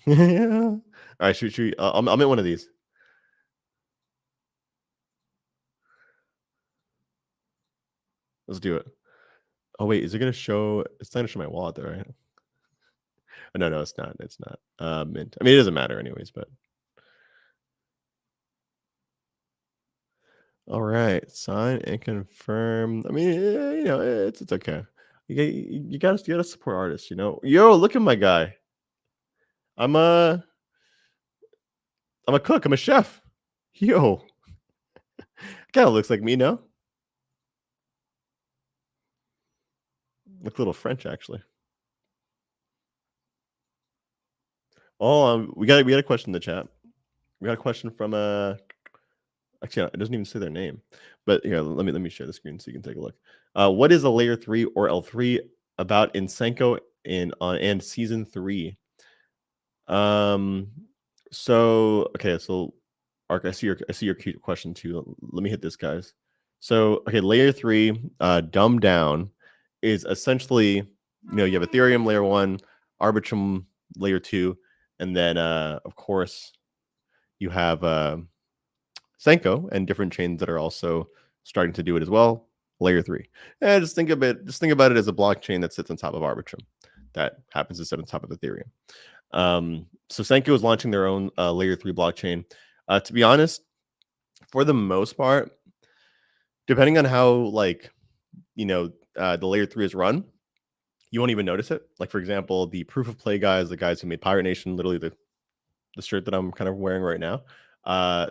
Yeah. All right, shoot. I'll make one of these. Let's do it. Oh wait, is it gonna show? It's not gonna show my wallet though, right? Oh, no, it's not. It's not. Mint. I mean, it doesn't matter anyways. But all right, sign and confirm. I mean, it's okay. You gotta support artists. Yo, look at my guy. I'm a cook. I'm a chef. Yo, kind of looks like me, no? Look a little French, actually. Oh, we got a question in the chat. We got a question from actually it doesn't even say their name, but here let me share the screen so you can take a look. What is a layer 3 or L3 about in Sanko and season 3? So Ark, I see your cute question too. Let me hit this, guys. So okay, layer 3, dumbed down, is essentially you have Ethereum layer 1, Arbitrum layer 2, and then of course you have Sanko and different chains that are also starting to do it as well. Layer 3. And just think about it as a blockchain that sits on top of Arbitrum that happens to sit on top of Ethereum. So Sanko is launching their own layer 3 blockchain. To be honest, for the most part, depending on how the layer 3 is run, you won't even notice it. Like for example, the proof of play guys, the guys who made Pirate Nation, literally the shirt that I'm kind of wearing right now,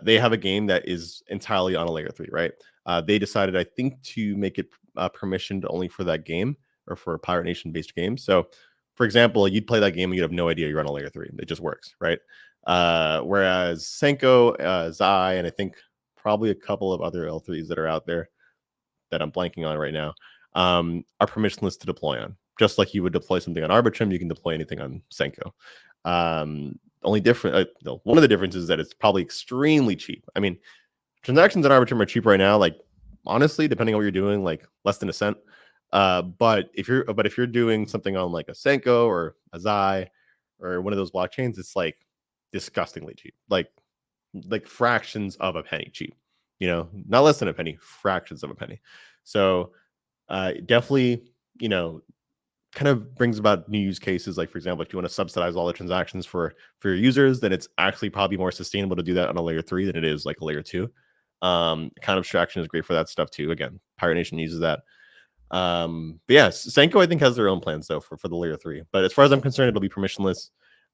they have a game that is entirely on a layer 3, right? They decided, I think, to make it permissioned only for that game or for Pirate Nation based games. So for example, you'd play that game and you'd have no idea you're on a layer 3. It just works, right? Whereas Sanko, Zai, and I think probably a couple of other L3s that are out there that I'm blanking on right now, are permissionless to deploy on. Just like you would deploy something on Arbitrum, you can deploy anything on Sanko. Only different, one of the differences is that it's probably extremely cheap. I mean, transactions on Arbitrum are cheap right now. Like honestly, depending on what you're doing, like less than a cent. But if you're doing something on like a Sanko or a Zai or one of those blockchains, it's like disgustingly cheap, like fractions of a penny cheap. Not less than a penny, fractions of a penny. So definitely, kind of brings about new use cases. Like for example, if you want to subsidize all the transactions for your users, then it's actually probably more sustainable to do that on a layer 3 than it is like a layer 2. Kind of abstraction is great for that stuff too. Again, Pirate Nation uses that. But yeah, Sanko I think has their own plans though for the layer 3. But as far as I'm concerned, it'll be permissionless.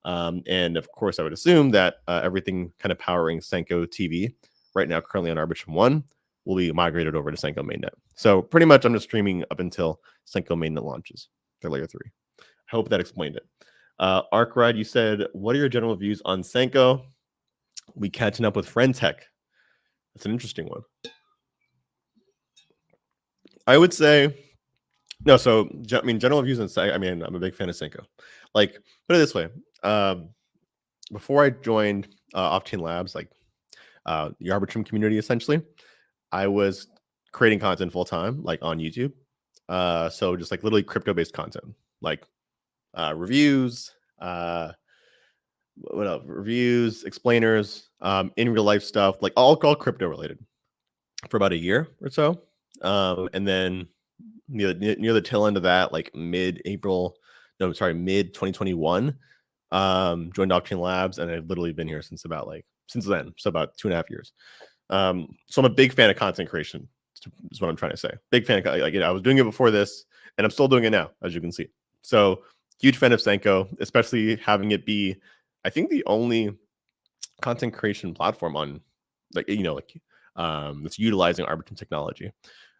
And of course, I would assume that everything kind of powering Sanko TV right now, currently on Arbitrum 1, will be migrated over to Sanko mainnet. So pretty much, I'm just streaming up until Sanko mainnet launches their layer 3. I hope that explained it. Arkride, you said, what are your general views on Sanko? We catching up with Friend Tech. That's an interesting one. I would say no. So I mean, general views on Sanko. I mean, I'm a big fan of Sanko. Like, put it this way: before I joined Off-Chain Labs, like the Arbitrum community, essentially, I was creating content full time, like on YouTube. So just like literally crypto-based content, like reviews, what else? Reviews, explainers, in real life stuff, like all crypto related, for about a year or so. And then near the tail end of that, like mid 2021, joined Off-Chain Labs, and I've literally been here since then, so about 2.5 years. So I'm a big fan of content creation is what I'm trying to say. Big fan. Like, I was doing it before this, and I'm still doing it now, as you can see. So huge fan of Sanko, especially having it be, I think, the only content creation platform on that's utilizing Arbitrum technology.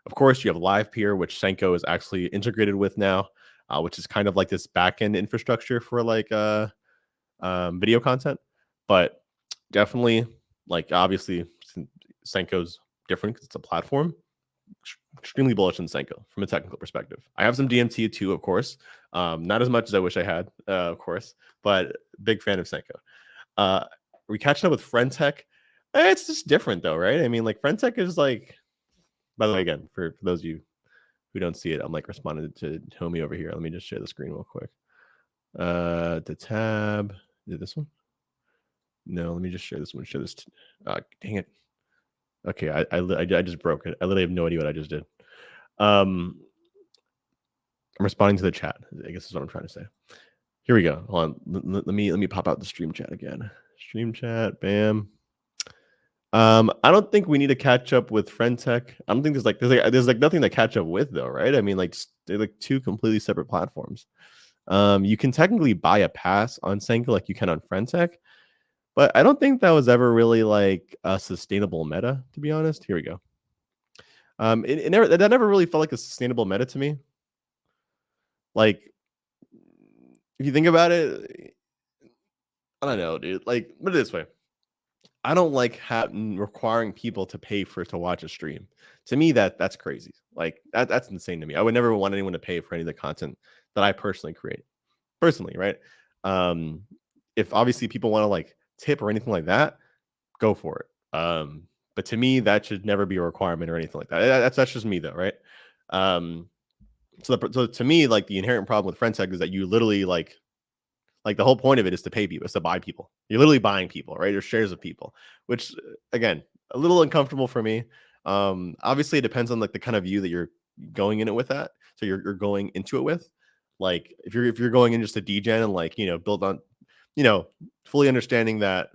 Of course, you have LivePeer, which Sanko is actually integrated with now, which is kind of like this backend infrastructure for like video content. But definitely, like, obviously, Sanko's different because it's a platform. Extremely bullish on Sanko from a technical perspective. I have some DMT too, of course. Not as much as I wish I had, of course, but big fan of Sanko. We catching up with FriendTech. It's just different though, right? I mean, like, FriendTech is like, by the way, again, for those of you who don't see it, I'm like responding to Homie over here. Let me just share the screen real quick. The tab, is it this one? No, let me just share this one. Share this. Dang it. Okay, I just broke it. I literally have no idea what I just did. I'm responding to the chat, I guess is what I'm trying to say. Here we go. Hold on. Let me pop out the stream chat again. Stream chat, bam. I don't think we need to catch up with FriendTech. I don't think there's nothing to catch up with though, right? I mean, like, they're like two completely separate platforms. You can technically buy a pass on Sanko like you can on FriendTech, but I don't think that was ever really like a sustainable meta, to be honest. Here we go. That never really felt like a sustainable meta to me. Like, if you think about it, I don't know, dude. Like, put it this way. I don't like requiring people to pay to watch a stream. To me, that's crazy. Like, that's insane to me. I would never want anyone to pay for any of the content that I personally create. Personally, right? If obviously people want to like tip or anything like that, go for it. But to me, that should never be a requirement or anything like that. That's just me though, right? So to me, like, the inherent problem with FriendTech is that you literally like the whole point of it is to pay people, is to buy people. You're literally buying people, right? Or shares of people, which, again, a little uncomfortable for me. Obviously, it depends on like the kind of view that you're going in it with that. So you're going into it with, like, if you're going in just a degen and like, build on, fully understanding that,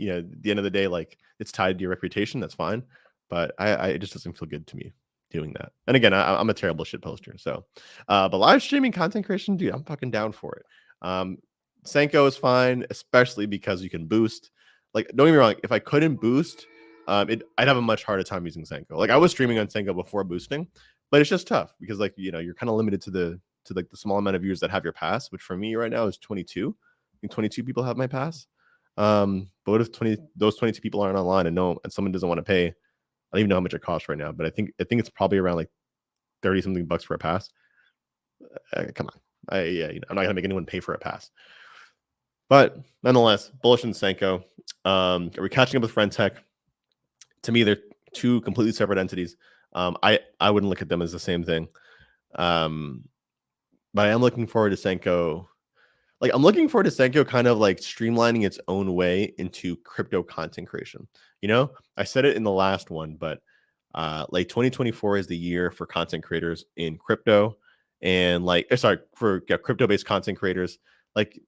at the end of the day, like, it's tied to your reputation, that's fine. But it just doesn't feel good to me doing that. And again, I'm a terrible shit poster. So, but live streaming content creation, dude, I'm fucking down for it. Sanko is fine, especially because you can boost. Like, don't get me wrong, if I couldn't boost, I'd have a much harder time using Sanko. Like, I was streaming on Sanko before boosting, but it's just tough because, like, you're kind of limited to like the small amount of viewers that have your pass, which for me right now is 22. I think 22 people have my pass. But what if those 22 people aren't online and someone doesn't want to pay? I don't even know how much it costs right now, but I think it's probably around like 30 something bucks for a pass. Come on. I'm not gonna make anyone pay for a pass. But nonetheless, bullish in Sanko. Are we catching up with FriendTech? To me, they're two completely separate entities. I wouldn't look at them as the same thing. But I am looking forward to Sanko. Like, I'm looking forward to Sanko kind of like streamlining its own way into crypto content creation. I said it in the last one, but like 2024 is the year for content creators in crypto, and for crypto-based content creators. Like,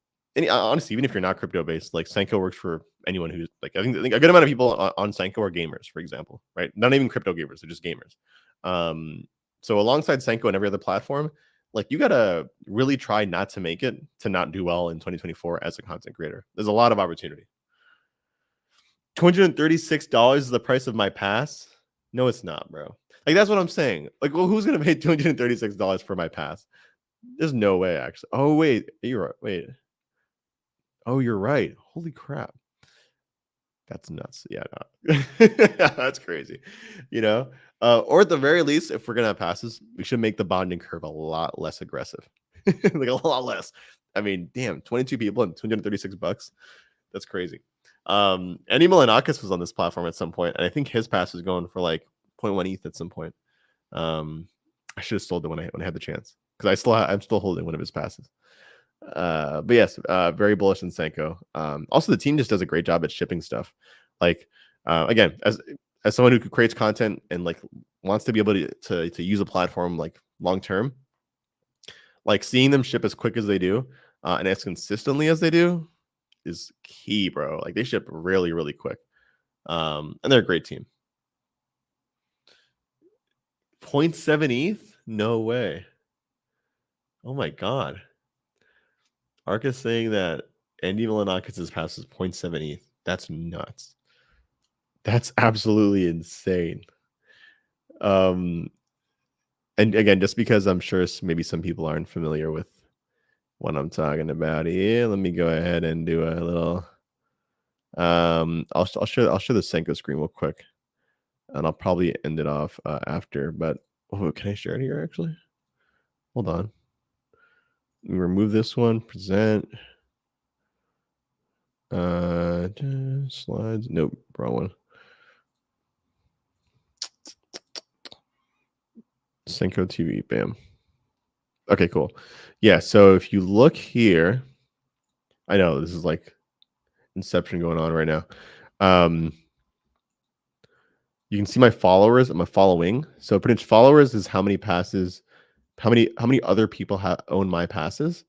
honestly, even if you're not crypto-based, like, Sanko works for anyone who's like, I think a good amount of people on Sanko are gamers, for example, right? Not even crypto gamers, they're just gamers. So alongside Sanko and every other platform, like, you gotta really try not to make it to not do well in 2024 as a content creator. There's a lot of opportunity. $236 is the price of my pass. No, it's not, bro. Like, that's what I'm saying. Like, well, who's gonna pay $236 for my pass? There's no way, actually. Oh, wait, you're right. Wait. Oh, you're right. Holy crap. That's nuts. Yeah, no. That's crazy. Or at the very least, if we're gonna have passes, we should make the bonding curve a lot less aggressive. Like, a lot less. I mean, damn, 22 people and $236. That's crazy. Andy Milanakis was on this platform at some point, and I think his pass was going for like 0.1 ETH at some point. I should have sold it when I had the chance, because I'm still holding one of his passes. But yes, very bullish in Sanko. Also, the team just does a great job at shipping stuff. Like, again, as someone who creates content and like wants to be able to use a platform like long term, like, seeing them ship as quick as they do and as consistently as they do is key, bro. Like, they ship really, really quick. And they're a great team. 0.7 ETH? No way. Oh my god. Ark is saying that Andy Milanakis' pass is 0.7 ETH. That's nuts. That's absolutely insane. And again, just because I'm sure maybe some people aren't familiar with what I'm talking about here, let me go ahead and do a little. I'll show the Sanko screen real quick, and I'll probably end it off after. But can I share it here? Actually, hold on. Let me remove this one. Present. Slides. Nope, wrong one. Sanko TV. Bam. Okay, cool. Yeah. So if you look here, I know this is like Inception going on right now. You can see my followers and my following. So pretty much followers is how many passes, how many other people own my passes.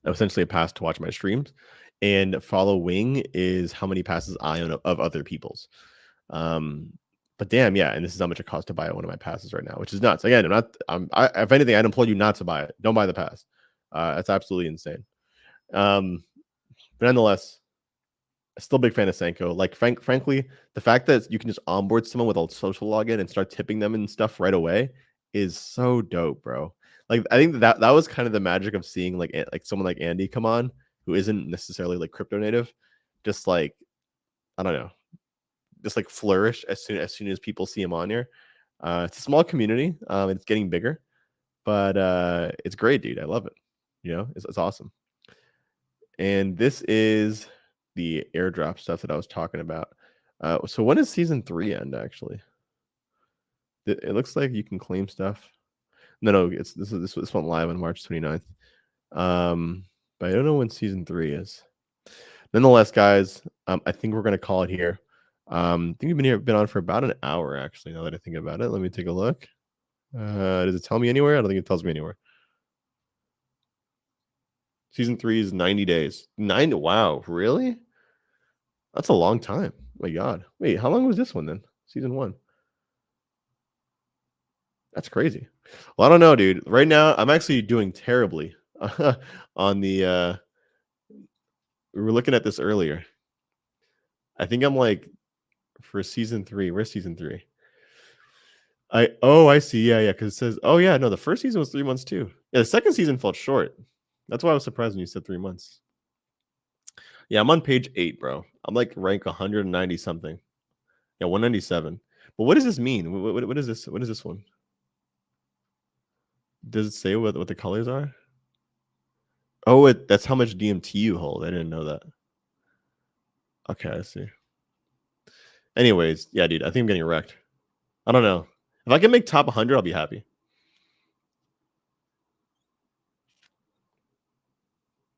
Essentially a pass to watch my streams. And following is how many passes I own of other people's. But damn, yeah, and this is how much it costs to buy one of my passes right now, which is nuts. Again, if anything, I'd implore you not to buy it. Don't buy the pass. That's absolutely insane. But nonetheless, still a big fan of Sanko. Like, frankly, the fact that you can just onboard someone with a social login and start tipping them and stuff right away is so dope, bro. Like, I think that was kind of the magic of seeing like someone like Andy come on, who isn't necessarily like crypto native, just like, I don't know, just like flourish as soon as people see him on here. It's a small community. It's getting bigger, but it's great, dude. I love it. You know, it's awesome. And this is the airdrop stuff that I was talking about. So when does season 3 end? Actually, it looks like you can claim stuff. No, this went live on March 29th. But I don't know when season 3 is. Nonetheless, guys, I think we're gonna call it here. I think we've been on for about an hour, actually. Now that I think about it, let me take a look. Does it tell me anywhere? I don't think it tells me anywhere. Season 3 is 90 days. Wow, really? That's a long time. Oh my God. Wait, how long was this one then? Season 1. That's crazy. Well, I don't know, dude. Right now, I'm actually doing terribly on the. We were looking at this earlier. I think I'm like for season 3. Where's season 3? I see. Yeah, because it says, oh yeah, no, the first season was 3 months too. Yeah, the second season felt short. That's why I was surprised when you said 3 months. Yeah, I'm on page 8, bro. I'm like rank 190 something. Yeah, 197. But what does this mean? What is this? What is this one? Does it say what the colors are? Oh, that's how much DMT you hold. I didn't know that. Okay, I see. Anyways, yeah, dude, I think I'm getting wrecked. I don't know. If I can make top 100, I'll be happy.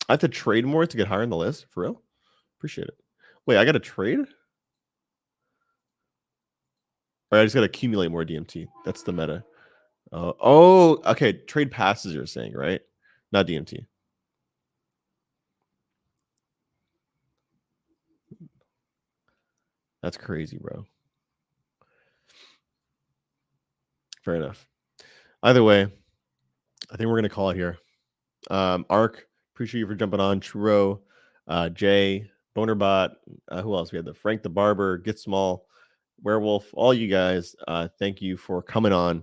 I have to trade more to get higher on the list? For real? Appreciate it. Wait, I got to trade? Or I just got to accumulate more DMT. That's the meta. Oh, okay. Trade passes, you're saying, right? Not DMT. That's crazy, bro. Fair enough. Either way, I think we're going to call it here. Ark, appreciate you for jumping on. Churro, Jay, Bonerbot, who else? We had the Frank the Barber, Get Small, Werewolf, all you guys. Thank you for coming on,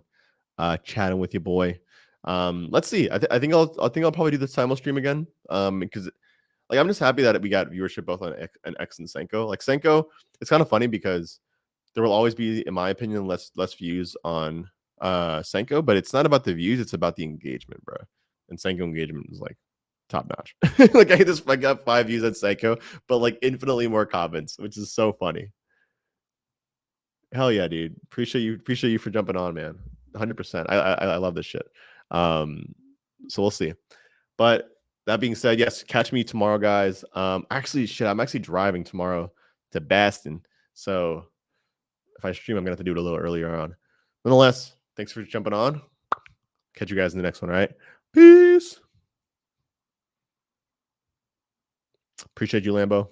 chatting with you, boy. Let's see. I think I'll probably do the simul stream again. Because like I'm just happy that we got viewership both on X and Sanko. Like Sanko, it's kind of funny because there will always be, in my opinion, less views on Sanko, but it's not about the views, it's about the engagement, bro. And Sanko engagement is like top notch. Like I got 5 views on Sanko, but like infinitely more comments, which is so funny. Hell yeah, dude. Appreciate you for jumping on, man. 100%. I love this shit. So we'll see. But that being said, yes, catch me tomorrow, guys. Actually, shit, I'm actually driving tomorrow to Boston. So if I stream, I'm gonna have to do it a little earlier on. Nonetheless, thanks for jumping on. Catch you guys in the next one, all right? Peace. Appreciate you, Lambo.